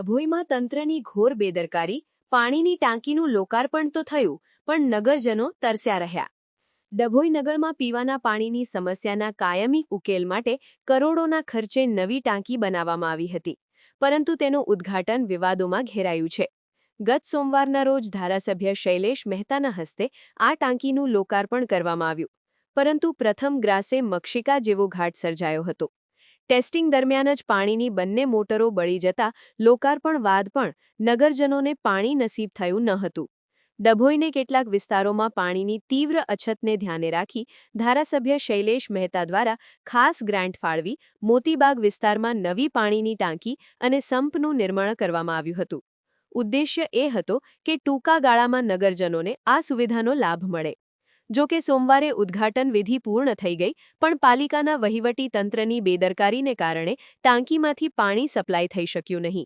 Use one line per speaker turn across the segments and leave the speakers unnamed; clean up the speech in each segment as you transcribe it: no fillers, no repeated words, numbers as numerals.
ડભોઈમાં તંત્રની ઘોર બેદરકારી, પાણીની ટાંકીનું લોકાર્પણ તો થયું, પણ નગરજનો તરસ્યા રહ્યા. ડભોઈ નગરમાં પીવાના પાણીની સમસ્યાના કાયમી ઉકેલ માટે કરોડોના ખર્ચે નવી ટાંકી બનાવવામાં આવી હતી, પરંતુ તેનું ઉદ્ઘાટન વિવાદોમાં ઘેરાયું છે. ગત સોમવારના રોજ ધારાસભ્ય શૈલેષ મહેતાના હસ્તે આ ટાંકીનું લોકાર્પણ કરવામાં આવ્યું, પરંતુ પ્રથમ ગ્રાસે મક્ષિકા જેવો ઘાટ સર્જાયો હતો. ટેસ્ટિંગ દરમિયાન જ પાણીની બંને મોટરો બળી જતા લોકાર્પણ બાદ પણ નગરજનોને પાણી નસીબ થયું ન હતું. ડભોઈને કેટલાક વિસ્તારોમાં પાણીની તીવ્ર અછતને ધ્યાને રાખી ધારાસભ્ય શૈલેષ મહેતા દ્વારા ખાસ ગ્રાન્ટ ફાળવી મોતીબાગ વિસ્તારમાં નવી પાણીની ટાંકી અને સંપનું નિર્માણ કરવામાં આવ્યું હતું. ઉદ્દેશ્ય એ હતો કે ટૂંકા ગાળામાં નગરજનોને આ સુવિધાનો લાભ મળે. જો કે સોમવારે ઉદ્ઘાટન વિધિ પૂર્ણ થઈ ગઈ, પણ પાલિકાના વહીવટી તંત્રની બેદરકારીને કારણે ટાંકીમાંથી પાણી સપ્લાય થઈ શક્યું નહીં.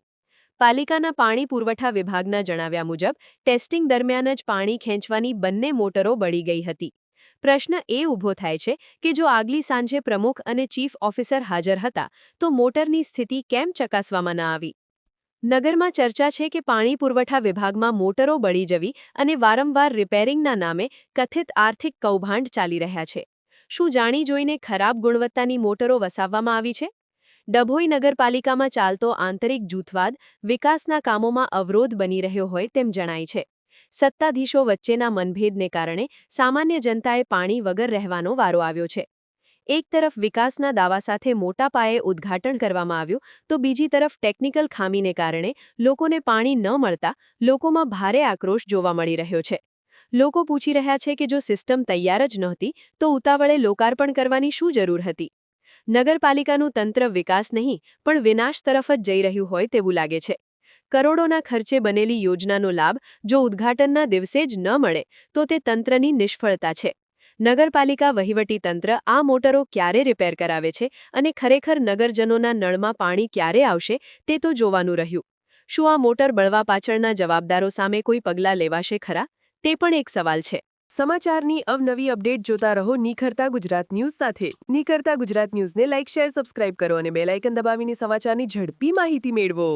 પાલિકાના પાણી પુરવઠા વિભાગના જણાવ્યા મુજબ ટેસ્ટિંગ દરમિયાન જ પાણી ખેંચવાની બંને મોટરો બળી ગઈ હતી. પ્રશ્ન એ ઊભો થાય છે કે જો આગલી સાંજે પ્રમુખ અને ચીફ ઓફિસર હાજર હતા, તો મોટરની સ્થિતિ કેમ ચકાસવામાં ન આવી? નગરમાં ચર્ચા છે કે પાણી પુરવઠા વિભાગમાં મોટરો બળી જવી અને વારંવાર રિપેરિંગના નામે કથિત આર્થિક કૌભાંડ ચાલી રહ્યા છે. શું જાણી જોઈને ખરાબ ગુણવત્તાની મોટરો વસાવવામાં આવી છે? ડભોઈ નગરપાલિકામાં ચાલતો આંતરિક જૂથવાદ વિકાસના કામોમાં અવરોધ બની રહ્યો હોય તેમ જણાય છે. સત્તાધીશો વચ્ચેના મનભેદને કારણે સામાન્ય જનતાએ પાણી વગર રહેવાનો વારો આવ્યો છે. એક તરફ વિકાસના દાવા સાથે મોટા પાયે ઉદ્ઘાટન કરવામાં આવ્યું, તો બીજી તરફ ટેકનિકલ ખામીને કારણે લોકોને પાણી ન મળતા લોકોમાં ભારે આક્રોશ જોવા મળી રહ્યો છે. લોકો પૂછી રહ્યા છે કે જો સિસ્ટમ તૈયાર જ નહોતી, તો ઉતાવળે લોકાર્પણ કરવાની શું જરૂર હતી? નગરપાલિકાનું તંત્ર વિકાસ નહીં, પણ વિનાશ તરફ જ જઈ રહ્યું હોય તેવું લાગે છે. કરોડોના ખર્ચે બનેલી યોજનાનો લાભ જો ઉદ્ઘાટનના દિવસે જ ન મળે, તો તે તંત્રની નિષ્ફળતા છે. નગરપાલિકા વહીવટીતંત્ર આ મોટરો ક્યારે રિપેર કરાવે છે અને ખરેખર નગરજનોના નળમાં પાણી ક્યારે આવશે તે તો જોવાનું રહ્યું. શું આ મોટર બળવા પાછળના જવાબદારો સામે કોઈ પગલાં લેવાશે ખરા? તે પણ એક સવાલ છે.
સમાચારની અવનવી અપડેટ જોતા રહો નિખરતા ગુજરાત ન્યૂઝ સાથે. નિખરતા ગુજરાત ન્યૂઝને લાઇક, શેર, સબસ્ક્રાઇબ કરો અને બેલ આઇકન દબાવીને સમાચારની ઝડપી માહિતી મેળવો.